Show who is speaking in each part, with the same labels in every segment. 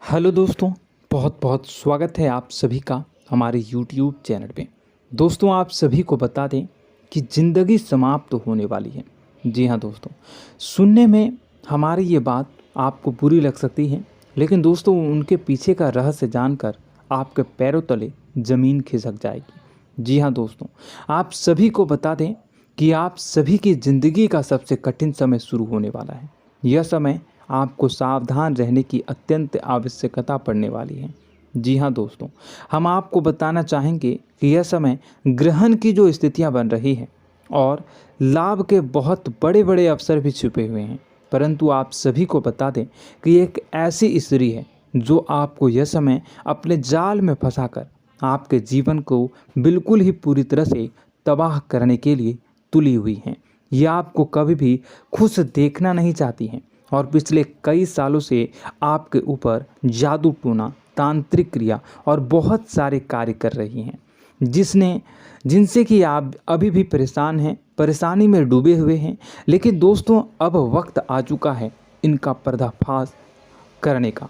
Speaker 1: Hello दोस्तों, बहुत बहुत स्वागत है आप सभी का हमारे YouTube चैनल पे। दोस्तों, आप सभी को बता दें कि ज़िंदगी समाप्त होने वाली है। जी हाँ दोस्तों, सुनने में हमारी ये बात आपको बुरी लग सकती है, लेकिन दोस्तों उनके पीछे का रहस्य जानकर आपके पैरों तले ज़मीन खिसक जाएगी। जी हाँ दोस्तों, आप सभी को बता दें कि आप सभी की ज़िंदगी का सबसे कठिन समय शुरू होने वाला है। यह समय आपको सावधान रहने की अत्यंत आवश्यकता पड़ने वाली है। जी हाँ दोस्तों, हम आपको बताना चाहेंगे कि यह समय ग्रहण की जो स्थितियां बन रही है और लाभ के बहुत बड़े बड़े अवसर भी छुपे हुए हैं, परंतु आप सभी को बता दें कि एक ऐसी स्त्री है जो आपको यह समय अपने जाल में फंसाकर आपके जीवन को बिल्कुल ही पूरी तरह से तबाह करने के लिए तुली हुई हैं। यह आपको कभी भी खुश देखना नहीं चाहती हैं और पिछले कई सालों से आपके ऊपर जादू टोना, तांत्रिक क्रिया और बहुत सारे कार्य कर रही हैं, जिनसे कि आप अभी भी परेशान हैं, परेशानी में डूबे हुए हैं। लेकिन दोस्तों, अब वक्त आ चुका है इनका पर्दाफाश करने का।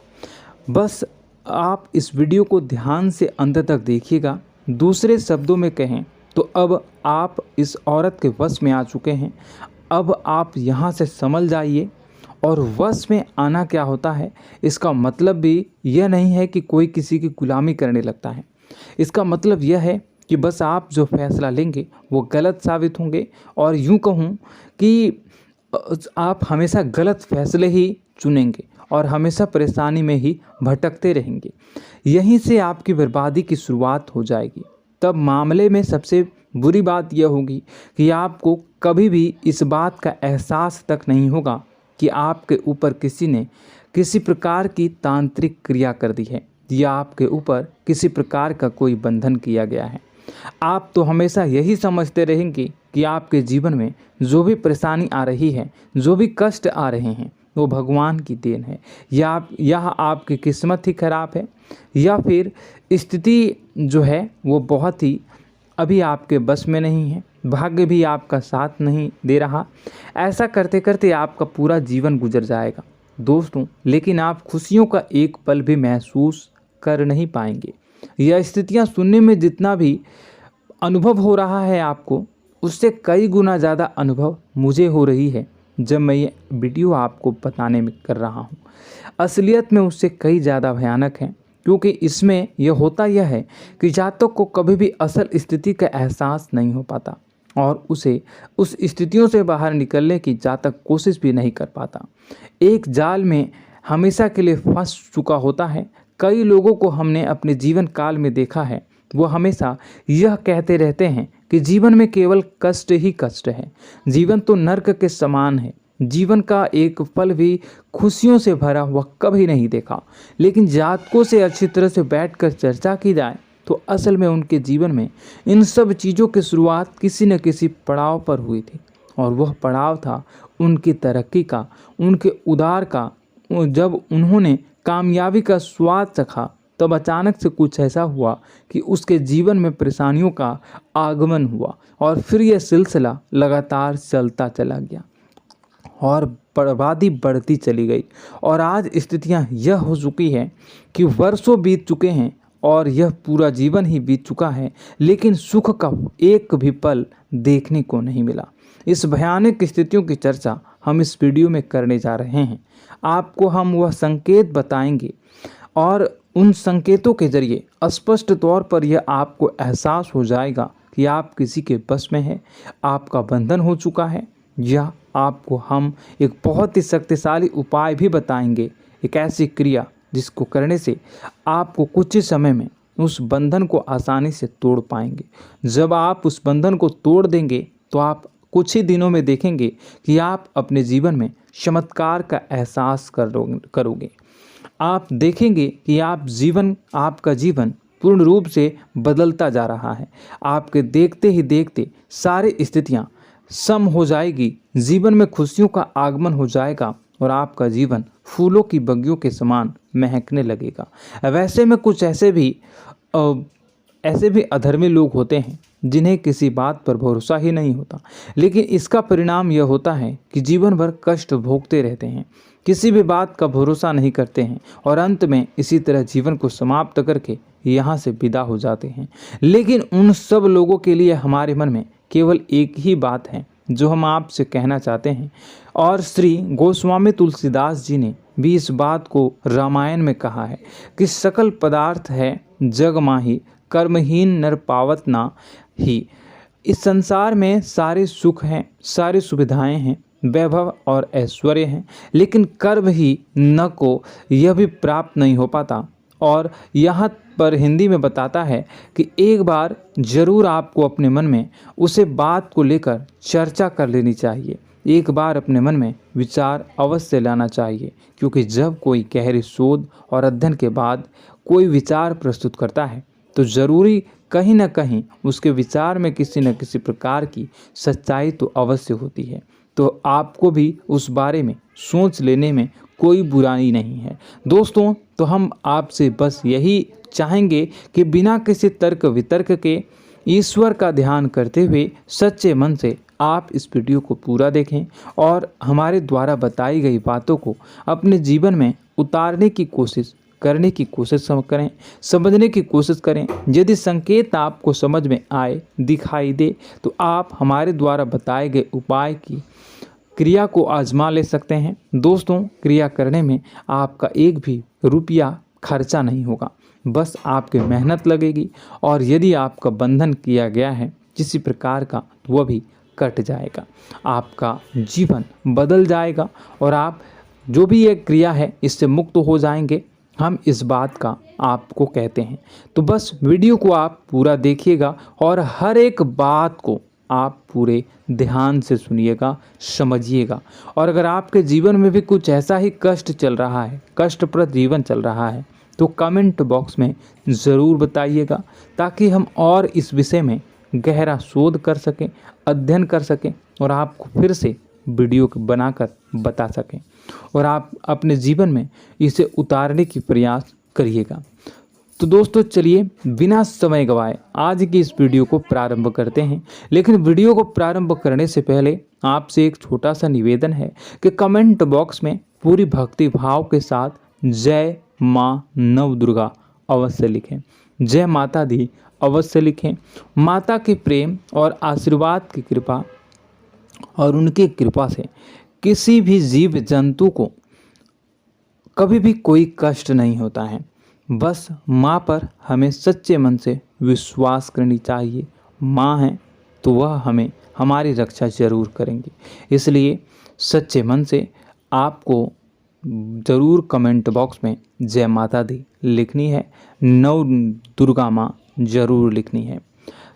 Speaker 1: बस आप इस वीडियो को ध्यान से अंत तक देखिएगा। दूसरे शब्दों में कहें तो अब आप इस औरत के वश में आ चुके हैं। अब आप यहाँ से संभल जाइए। और वश में आना क्या होता है, इसका मतलब भी यह नहीं है कि कोई किसी की गुलामी करने लगता है। इसका मतलब यह है कि बस आप जो फैसला लेंगे वो गलत साबित होंगे, और यूं कहूं कि आप हमेशा गलत फैसले ही चुनेंगे और हमेशा परेशानी में ही भटकते रहेंगे। यहीं से आपकी बर्बादी की शुरुआत हो जाएगी। तब मामले में सबसे बुरी बात यह होगी कि आपको कभी भी इस बात का एहसास तक नहीं होगा कि आपके ऊपर किसी ने किसी प्रकार की तांत्रिक क्रिया कर दी है या आपके ऊपर किसी प्रकार का कोई बंधन किया गया है। आप तो हमेशा यही समझते रहेंगे कि आपके जीवन में जो भी परेशानी आ रही है, जो भी कष्ट आ रहे हैं, वो भगवान की देन है, या आपकी किस्मत ही खराब है, या फिर स्थिति जो है वो बहुत ही अभी आपके बस में नहीं है, भाग्य भी आपका साथ नहीं दे रहा। ऐसा करते करते आपका पूरा जीवन गुजर जाएगा दोस्तों, लेकिन आप खुशियों का एक पल भी महसूस कर नहीं पाएंगे। यह स्थितियां सुनने में जितना भी अनुभव हो रहा है आपको, उससे कई गुना ज़्यादा अनुभव मुझे हो रही है जब मैं ये वीडियो आपको बताने में कर रहा हूँ। असलियत में उससे कई ज़्यादा भयानक है, क्योंकि इसमें यह होता यह है कि जातक को कभी भी असल स्थिति का एहसास नहीं हो पाता और उसे उस स्थितियों से बाहर निकलने की जातक कोशिश भी नहीं कर पाता। एक जाल में हमेशा के लिए फंस चुका होता है। कई लोगों को हमने अपने जीवन काल में देखा है, वो हमेशा यह कहते रहते हैं कि जीवन में केवल कष्ट ही कष्ट है, जीवन तो नर्क के समान है, जीवन का एक पल भी खुशियों से भरा हुआ कभी नहीं देखा। लेकिन जातकों से अच्छी तरह से बैठकर चर्चा की जाए तो असल में उनके जीवन में इन सब चीज़ों की शुरुआत किसी न किसी पड़ाव पर हुई थी, और वह पड़ाव था उनकी तरक्की का, उनके उदार का। जब उन्होंने कामयाबी का स्वाद चखा, तब अचानक से कुछ ऐसा हुआ कि उसके जीवन में परेशानियों का आगमन हुआ, और फिर यह सिलसिला लगातार चलता चला गया और बर्बादी बढ़ती चली गई। और आज स्थितियां यह हो चुकी है कि वर्षों बीत चुके हैं और यह पूरा जीवन ही बीत चुका है, लेकिन सुख का एक भी पल देखने को नहीं मिला। इस भयानक स्थितियों की चर्चा हम इस वीडियो में करने जा रहे हैं। आपको हम वह संकेत बताएंगे और उन संकेतों के जरिए स्पष्ट तौर पर यह आपको एहसास हो जाएगा कि आप किसी के बस में हैं, आपका बंधन हो चुका है, या आपको हम एक बहुत ही शक्तिशाली उपाय भी बताएंगे, एक ऐसी क्रिया जिसको करने से आपको कुछ ही समय में उस बंधन को आसानी से तोड़ पाएंगे। जब आप उस बंधन को तोड़ देंगे तो आप कुछ ही दिनों में देखेंगे कि आप अपने जीवन में चमत्कार का एहसास करोगे। आप देखेंगे कि आपका जीवन पूर्ण रूप से बदलता जा रहा है। आपके देखते ही देखते सारी स्थितियां सम हो जाएगी, जीवन में खुशियों का आगमन हो जाएगा और आपका जीवन फूलों की बगियों के समान महकने लगेगा। वैसे में कुछ ऐसे भी अधर्मी लोग होते हैं जिन्हें किसी बात पर भरोसा ही नहीं होता, लेकिन इसका परिणाम यह होता है कि जीवन भर कष्ट भोगते रहते हैं, किसी भी बात का भरोसा नहीं करते हैं और अंत में इसी तरह जीवन को समाप्त करके यहाँ से विदा हो जाते हैं। लेकिन उन सब लोगों के लिए हमारे मन में केवल एक ही बात है जो हम आपसे कहना चाहते हैं, और श्री गोस्वामी तुलसीदास जी ने भी इस बात को रामायण में कहा है कि सकल पदार्थ है जग माही, कर्महीन नर पावत ना ही। इस संसार में सारे सुख हैं, सारी सुविधाएं हैं, वैभव और ऐश्वर्य हैं, लेकिन कर्म ही न को यह भी प्राप्त नहीं हो पाता। और यहाँ पर हिंदी में बताता है कि एक बार जरूर आपको अपने मन में उसे बात को लेकर चर्चा कर लेनी चाहिए, एक बार अपने मन में विचार अवश्य लाना चाहिए, क्योंकि जब कोई गहरी शोध और अध्ययन के बाद कोई विचार प्रस्तुत करता है तो ज़रूरी कहीं न कहीं उसके विचार में किसी न किसी प्रकार की सच्चाई तो अवश्य होती है। तो आपको भी उस बारे में सोच लेने में कोई बुराई नहीं है। दोस्तों, तो हम आपसे बस यही चाहेंगे कि बिना किसी तर्क वितर्क के ईश्वर का ध्यान करते हुए सच्चे मन से आप इस वीडियो को पूरा देखें और हमारे द्वारा बताई गई बातों को अपने जीवन में उतारने की कोशिश करने की कोशिश करें, समझने की कोशिश करें। यदि संकेत आपको समझ में आए, दिखाई दे, तो आप हमारे द्वारा बताए गए उपाय की क्रिया को आजमा ले सकते हैं। दोस्तों, क्रिया करने में आपका एक भी रुपया खर्चा नहीं होगा, बस आपकी मेहनत लगेगी, और यदि आपका बंधन किया गया है किसी प्रकार का तो वह भी कट जाएगा, आपका जीवन बदल जाएगा और आप जो भी ये क्रिया है इससे मुक्त हो जाएंगे। हम इस बात का आपको कहते हैं। तो बस वीडियो को आप पूरा देखिएगा और हर एक बात को आप पूरे ध्यान से सुनिएगा, समझिएगा। और अगर आपके जीवन में भी कुछ ऐसा ही कष्ट चल रहा है, कष्टप्रद जीवन चल रहा है, तो कमेंट बॉक्स में ज़रूर बताइएगा, ताकि हम और इस विषय में गहरा शोध कर सकें, अध्ययन कर सकें और आपको फिर से वीडियो बनाकर बता सकें और आप अपने जीवन में इसे उतारने की प्रयास करिएगा। तो दोस्तों, चलिए बिना समय गवाए आज की इस वीडियो को प्रारंभ करते हैं। लेकिन वीडियो को प्रारंभ करने से पहले आपसे एक छोटा सा निवेदन है कि कमेंट बॉक्स में पूरी भक्ति भाव के साथ जय माँ नव दुर्गा अवश्य लिखें, जय माता दी अवश्य लिखें। माता के प्रेम और आशीर्वाद की कृपा और उनकी कृपा से किसी भी जीव जंतु को कभी भी कोई कष्ट नहीं होता है। बस माँ पर हमें सच्चे मन से विश्वास करनी चाहिए। माँ है तो वह हमें हमारी रक्षा जरूर करेंगी, इसलिए सच्चे मन से आपको ज़रूर कमेंट बॉक्स में जय माता दी लिखनी है, नव दुर्गा माँ जरूर लिखनी है।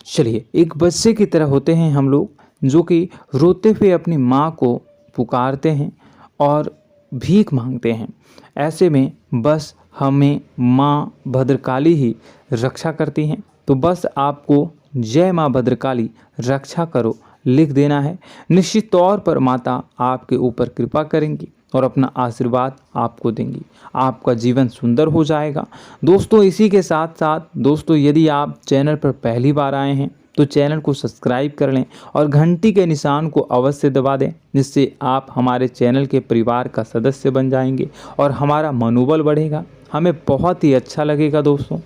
Speaker 1: चलिए, एक बच्चे की तरह होते हैं हम लोग, जो कि रोते हुए अपनी माँ को पुकारते हैं और भीख मांगते हैं। ऐसे में बस हमें माँ भद्रकाली ही रक्षा करती हैं। तो बस आपको जय माँ भद्रकाली रक्षा करो लिख देना है। निश्चित तौर पर माता आपके ऊपर कृपा करेंगी और अपना आशीर्वाद आपको देंगी, आपका जीवन सुंदर हो जाएगा। दोस्तों, इसी के साथ साथ दोस्तों, यदि आप चैनल पर पहली बार आए हैं तो चैनल को सब्सक्राइब कर लें और घंटी के निशान को अवश्य दबा दें, जिससे आप हमारे चैनल के परिवार का सदस्य बन जाएंगे और हमारा मनोबल बढ़ेगा, हमें बहुत ही अच्छा लगेगा दोस्तों।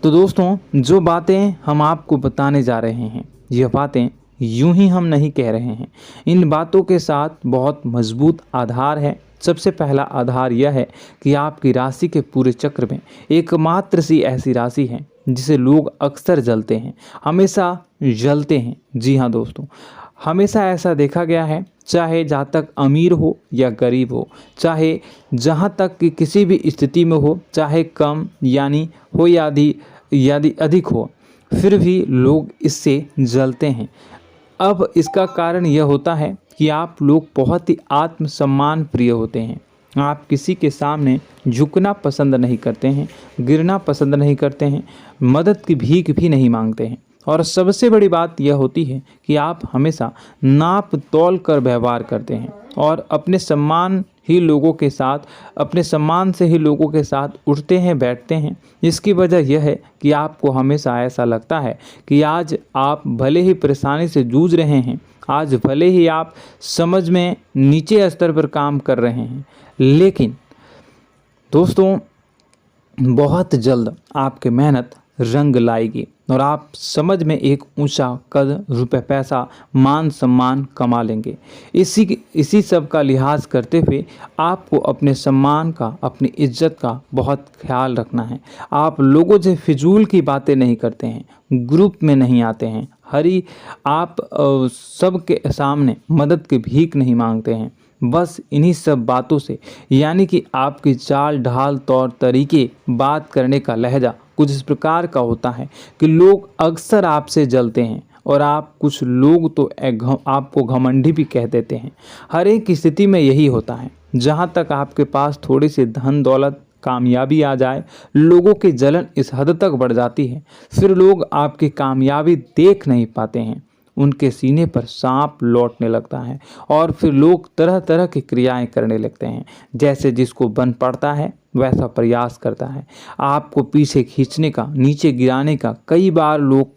Speaker 1: तो दोस्तों, जो बातें हम आपको बताने जा रहे हैं, यह बातें यूं ही हम नहीं कह रहे हैं, इन बातों के साथ बहुत मजबूत आधार है। सबसे पहला आधार यह है कि आपकी राशि के पूरे चक्र में एकमात्र सी ऐसी राशि है जिसे लोग अक्सर जलते हैं, हमेशा जलते हैं। जी हाँ दोस्तों, हमेशा ऐसा देखा गया है, चाहे जहाँ तक अमीर हो या गरीब हो, चाहे जहाँ तक कि किसी भी स्थिति में हो, चाहे कम यानी हो या अधिक हो, फिर भी लोग इससे जलते हैं। अब इसका कारण यह होता है कि आप लोग बहुत ही आत्मसम्मान प्रिय होते हैं। आप किसी के सामने झुकना पसंद नहीं करते हैं, गिरना पसंद नहीं करते हैं, मदद की भीख भी नहीं मांगते हैं। और सबसे बड़ी बात यह होती है कि आप हमेशा नाप तोल कर व्यवहार करते हैं और अपने सम्मान ही लोगों के साथ, अपने सम्मान से ही लोगों के साथ उठते हैं, बैठते हैं। इसकी वजह यह है कि आपको हमेशा ऐसा लगता है कि आज आप भले ही परेशानी से जूझ रहे हैं, आज भले ही आप समझ में नीचे स्तर पर काम कर रहे हैं, लेकिन दोस्तों बहुत जल्द आपकी मेहनत रंग लाएगी और आप समझ में एक ऊंचा कद, रुपए, पैसा, मान सम्मान कमा लेंगे। इसी सब का लिहाज करते हुए आपको अपने सम्मान का, अपनी इज्जत का बहुत ख्याल रखना है। आप लोगों से फिजूल की बातें नहीं करते हैं, ग्रुप में नहीं आते हैं, आप सबके सामने मदद की भीख नहीं मांगते हैं। बस इन्हीं सब बातों से, यानी कि आपकी चाल ढाल, तौर तरीके, बात करने का लहजा कुछ इस प्रकार का होता है कि लोग अक्सर आपसे जलते हैं और कुछ लोग तो आपको घमंडी भी कह देते हैं। हर एक स्थिति में यही होता है। जहाँ तक आपके पास थोड़ी सी धन दौलत, कामयाबी आ जाए, लोगों की जलन इस हद तक बढ़ जाती है, फिर लोग आपकी कामयाबी देख नहीं पाते हैं, उनके सीने पर सांप लौटने लगता है और फिर लोग तरह तरह की क्रियाएं करने लगते हैं। जैसे जिसको बन पड़ता है वैसा प्रयास करता है। आपको पीछे खींचने का, नीचे गिराने का कई बार लोग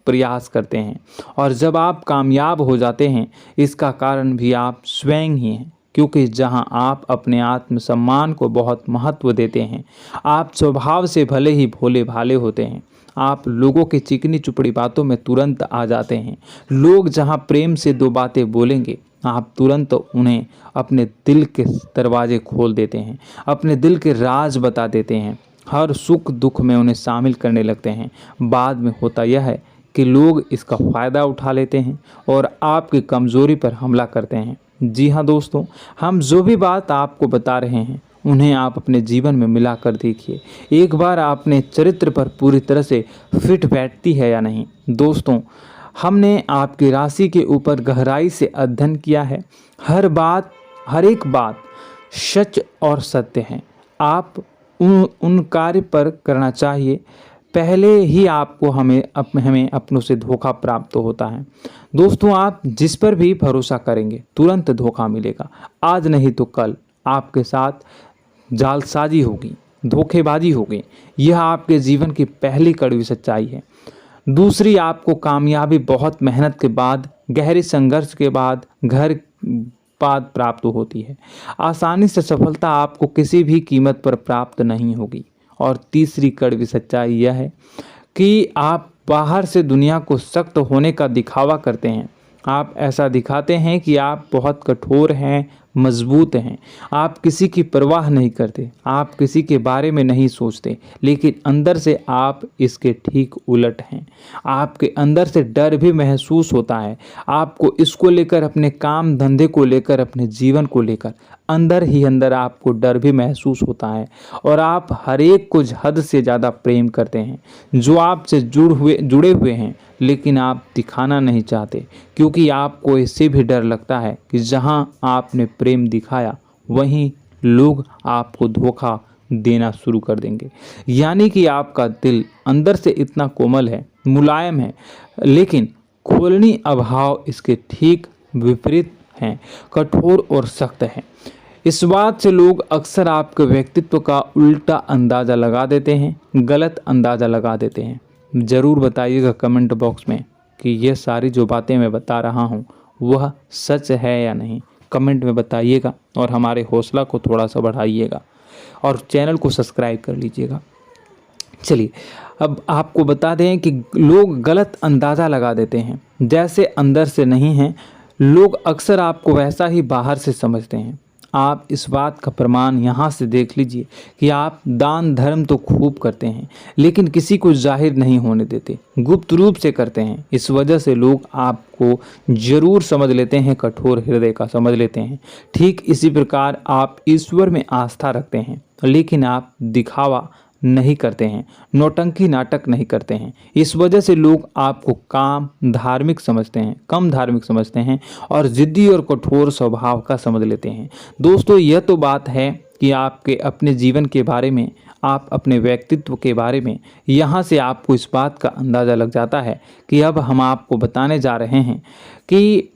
Speaker 1: प्रयास करते हैं और जब आप कामयाब हो जाते हैं, इसका कारण भी आप स्वयं ही हैं। क्योंकि जहां आप अपने आत्मसम्मान को बहुत महत्व देते हैं, आप स्वभाव से भले ही भोले भाले होते हैं, आप लोगों की चिकनी चुपड़ी बातों में तुरंत आ जाते हैं। लोग जहां प्रेम से दो बातें बोलेंगे, आप तुरंत उन्हें अपने दिल के दरवाजे खोल देते हैं, अपने दिल के राज बता देते हैं, हर सुख दुख में उन्हें शामिल करने लगते हैं। बाद में होता यह है कि लोग इसका फ़ायदा उठा लेते हैं और आपकी कमज़ोरी पर हमला करते हैं। जी हाँ दोस्तों, हम जो भी बात आपको बता रहे हैं उन्हें आप अपने जीवन में मिलाकर देखिए। एक बार आपने चरित्र पर पूरी तरह से फिट बैठती है या नहीं। दोस्तों, हमने आपकी राशि के ऊपर गहराई से अध्ययन किया है। हर एक बात सच और सत्य है। आप उन कार्य पर करना चाहिए, पहले ही आपको हमें अपनों से धोखा प्राप्त होता है। दोस्तों, आप जिस पर भी भरोसा करेंगे तुरंत धोखा मिलेगा। आज नहीं तो कल आपके साथ जालसाजी होगी, धोखेबाजी होगी। यह आपके जीवन की पहली कड़वी सच्चाई है। दूसरी, आपको कामयाबी बहुत मेहनत के बाद, गहरे संघर्ष के बाद प्राप्त होती है। आसानी से सफलता आपको किसी भी कीमत पर प्राप्त नहीं होगी। और तीसरी कड़वी सच्चाई यह है कि आप बाहर से दुनिया को सख्त होने का दिखावा करते हैं। आप ऐसा दिखाते हैं कि आप बहुत कठोर हैं, मजबूत हैं, आप किसी की परवाह नहीं करते, आप किसी के बारे में नहीं सोचते, लेकिन अंदर से आप इसके ठीक उलट हैं। आपके अंदर से डर भी महसूस होता है। आपको इसको लेकर, अपने काम धंधे को लेकर, अपने जीवन को लेकर अंदर ही अंदर आपको डर भी महसूस होता है और आप हर एक को हद से ज़्यादा प्रेम करते हैं, जो आपसे जुड़े हुए हैं, लेकिन आप दिखाना नहीं चाहते, क्योंकि आपको इससे भी डर लगता है कि जहां आपने प्रेम दिखाया वहीं लोग आपको धोखा देना शुरू कर देंगे। यानी कि आपका दिल अंदर से इतना कोमल है, मुलायम है, लेकिन खोलनी अभाव इसके ठीक विपरीत हैं, कठोर और सख्त है। इस बात से लोग अक्सर आपके व्यक्तित्व का उल्टा अंदाज़ा लगा देते हैं, गलत अंदाज़ा लगा देते हैं। ज़रूर बताइएगा कमेंट बॉक्स में कि ये सारी जो बातें मैं बता रहा हूँ वह सच है या नहीं। कमेंट में बताइएगा और हमारे हौसला को थोड़ा सा बढ़ाइएगा और चैनल को सब्सक्राइब कर लीजिएगा। चलिए, अब आपको बता दें कि लोग गलत अंदाज़ा लगा देते हैं। जैसे अंदर से नहीं हैं, लोग अक्सर आपको वैसा ही बाहर से समझते हैं। आप इस बात का प्रमाण यहाँ से देख लीजिए कि आप दान धर्म तो खूब करते हैं, लेकिन किसी को जाहिर नहीं होने देते, गुप्त रूप से करते हैं। इस वजह से लोग आपको जरूर समझ लेते हैं, कठोर हृदय का समझ लेते हैं। ठीक इसी प्रकार आप ईश्वर में आस्था रखते हैं, लेकिन आप दिखावा नहीं करते हैं, नौटंकी नाटक नहीं करते हैं। इस वजह से लोग आपको कम धार्मिक समझते हैं और जिद्दी और कठोर स्वभाव का समझ लेते हैं। दोस्तों, यह तो बात है कि आपके अपने जीवन के बारे में, आप अपने व्यक्तित्व के बारे में, यहाँ से आपको इस बात का अंदाज़ा लग जाता है कि अब हम आपको बताने जा रहे हैं कि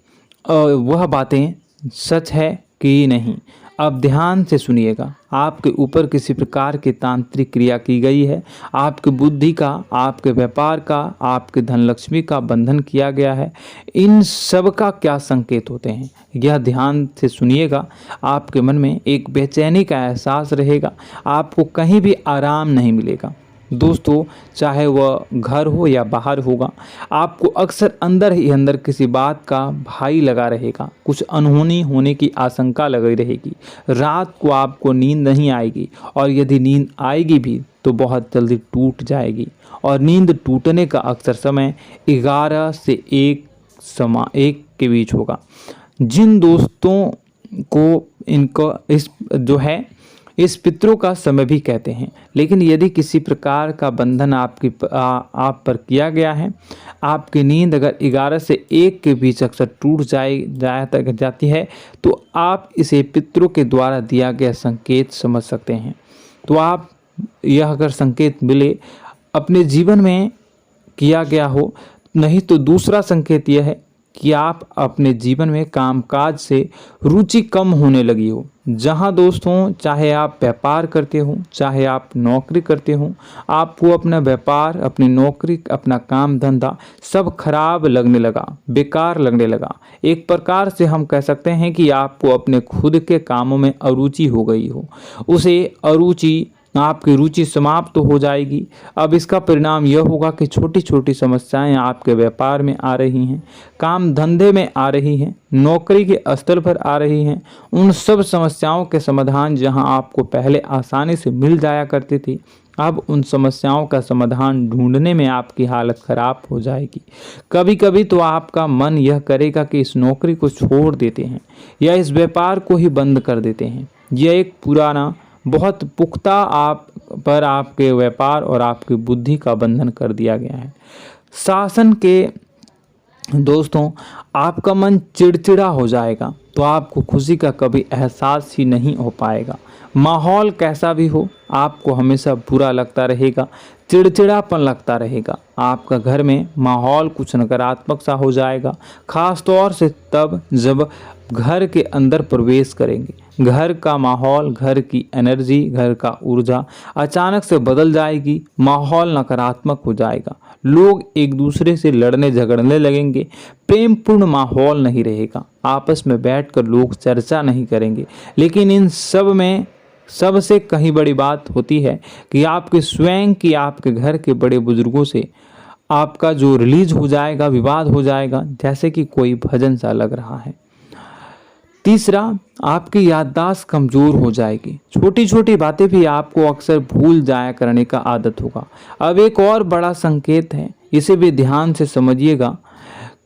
Speaker 1: वह बातें सच है कि नहीं। अब ध्यान से सुनिएगा। आपके ऊपर किसी प्रकार की तांत्रिक क्रिया की गई है, आपकी बुद्धि का, आपके व्यापार का, आपके धन लक्ष्मी का बंधन किया गया है। इन सब का क्या संकेत होते हैं, यह ध्यान से सुनिएगा। आपके मन में एक बेचैनी का एहसास रहेगा, आपको कहीं भी आराम नहीं मिलेगा। दोस्तों, चाहे वह घर हो या बाहर होगा, आपको अक्सर अंदर ही अंदर किसी बात का भय लगा रहेगा, कुछ अनहोनी होने की आशंका लगी रहेगी। रात को आपको नींद नहीं आएगी, और यदि नींद आएगी भी तो बहुत जल्दी टूट जाएगी। और नींद टूटने का अक्सर समय 11 से 1 के बीच होगा। जिन दोस्तों को इनको इस पितरों का समय भी कहते हैं। लेकिन यदि किसी प्रकार का बंधन आप पर किया गया है, आपकी नींद अगर 11 से 1 के बीच अक्सर टूट जाती है, तो आप इसे पितरों के द्वारा दिया गया संकेत समझ सकते हैं। तो आप यह अगर संकेत मिले अपने जीवन में किया गया हो, नहीं तो दूसरा संकेत यह है कि आप अपने जीवन में कामकाज से रुचि कम होने लगी हो। जहां दोस्तों, चाहे आप व्यापार करते हो, चाहे आप नौकरी करते हो, आपको अपना व्यापार, अपनी नौकरी, अपना काम धंधा सब खराब लगने लगा, बेकार लगने लगा। एक प्रकार से हम कह सकते हैं कि आपको अपने खुद के कामों में अरुचि हो गई हो। उसे अरुचि, आपकी रुचि समाप्त हो जाएगी। अब इसका परिणाम यह होगा कि छोटी छोटी समस्याएं आपके व्यापार में आ रही हैं, काम धंधे में आ रही हैं, नौकरी के स्थल पर आ रही हैं। उन सब समस्याओं के समाधान जहां आपको पहले आसानी से मिल जाया करती थी, अब उन समस्याओं का समाधान ढूंढने में आपकी हालत खराब हो जाएगी। कभी कभी तो आपका मन यह करेगा कि इस नौकरी को छोड़ देते हैं या इस व्यापार को ही बंद कर देते हैं। यह एक पुराना, बहुत पुख्ता आप पर आपके व्यापार और आपकी बुद्धि का बंधन कर दिया गया है। शासन के दोस्तों, आपका मन चिड़चिड़ा हो जाएगा, तो आपको खुशी का कभी एहसास ही नहीं हो पाएगा। माहौल कैसा भी हो, आपको हमेशा बुरा लगता रहेगा, चिड़चिड़ापन लगता रहेगा। आपका घर में माहौल कुछ नकारात्मक सा हो जाएगा, खास तौर से तब जब घर के अंदर प्रवेश करेंगे। घर का माहौल, घर की एनर्जी, घर का ऊर्जा अचानक से बदल जाएगी, माहौल नकारात्मक हो जाएगा। लोग एक दूसरे से लड़ने झगड़ने लगेंगे, प्रेम पूर्ण माहौल नहीं रहेगा, आपस में बैठकर लोग चर्चा नहीं करेंगे। लेकिन इन सब में सबसे कहीं बड़ी बात होती है कि आपके स्वयं की, आपके घर के बड़े बुजुर्गों से आपका जो रिलीज हो जाएगा, विवाद हो जाएगा, जैसे कि कोई भजन सा लग रहा है। तीसरा, आपकी याददाश्त कमज़ोर हो जाएगी, छोटी छोटी बातें भी आपको अक्सर भूल जाया करने का आदत होगा। अब एक और बड़ा संकेत है, इसे भी ध्यान से समझिएगा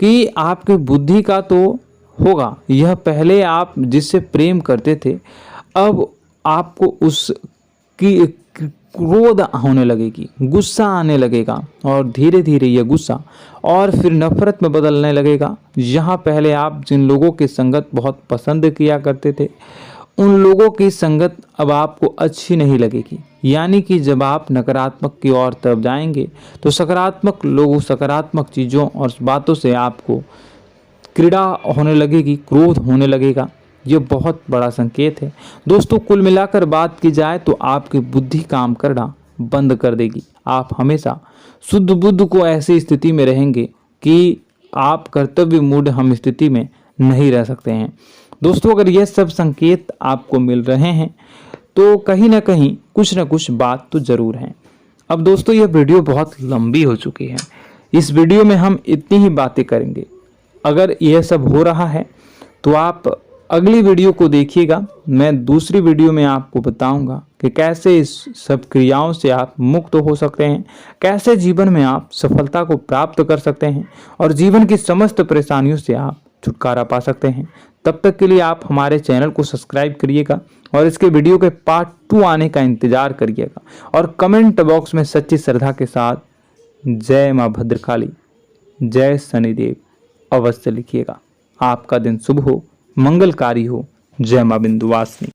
Speaker 1: कि आपकी बुद्धि का तो होगा, यह पहले आप जिससे प्रेम करते थे, अब आपको उसकी क्रोध होने लगेगी, गुस्सा आने लगेगा, और धीरे धीरे यह गुस्सा और फिर नफरत में बदलने लगेगा। यहाँ पहले आप जिन लोगों की संगत बहुत पसंद किया करते थे, उन लोगों की संगत अब आपको अच्छी नहीं लगेगी। यानी कि जब आप नकारात्मक की ओर तरफ जाएंगे, तो सकारात्मक लोगों, सकारात्मक चीज़ों और बातों से आपको क्रीड़ा होने लगेगी, क्रोध होने लगेगा। ये बहुत बड़ा संकेत है दोस्तों। कुल मिलाकर बात की जाए तो आपकी बुद्धि काम करना बंद कर देगी। आप हमेशा शुद्ध बुद्ध को ऐसी स्थिति में रहेंगे कि आप कर्तव्य मूढ़ हम स्थिति में नहीं रह सकते हैं। दोस्तों, अगर ये सब संकेत आपको मिल रहे हैं तो कहीं ना कहीं कुछ ना कुछ बात तो ज़रूर है। अब दोस्तों, यह वीडियो बहुत लंबी हो चुकी है, इस वीडियो में हम इतनी ही बातें करेंगे। अगर यह सब हो रहा है तो आप अगली वीडियो को देखिएगा। मैं दूसरी वीडियो में आपको बताऊंगा कि कैसे इस सब क्रियाओं से आप मुक्त हो सकते हैं, कैसे जीवन में आप सफलता को प्राप्त कर सकते हैं और जीवन की समस्त परेशानियों से आप छुटकारा पा सकते हैं। तब तक के लिए आप हमारे चैनल को सब्सक्राइब करिएगा और इसके वीडियो के पार्ट 2 आने का इंतजार करिएगा। और कमेंट बॉक्स में सच्ची श्रद्धा के साथ जय माँ भद्रकाली, जय शनिदेव अवश्य लिखिएगा। आपका दिन शुभ हो, मंगलकारी हो। जय माँ विंध्यवासिनी।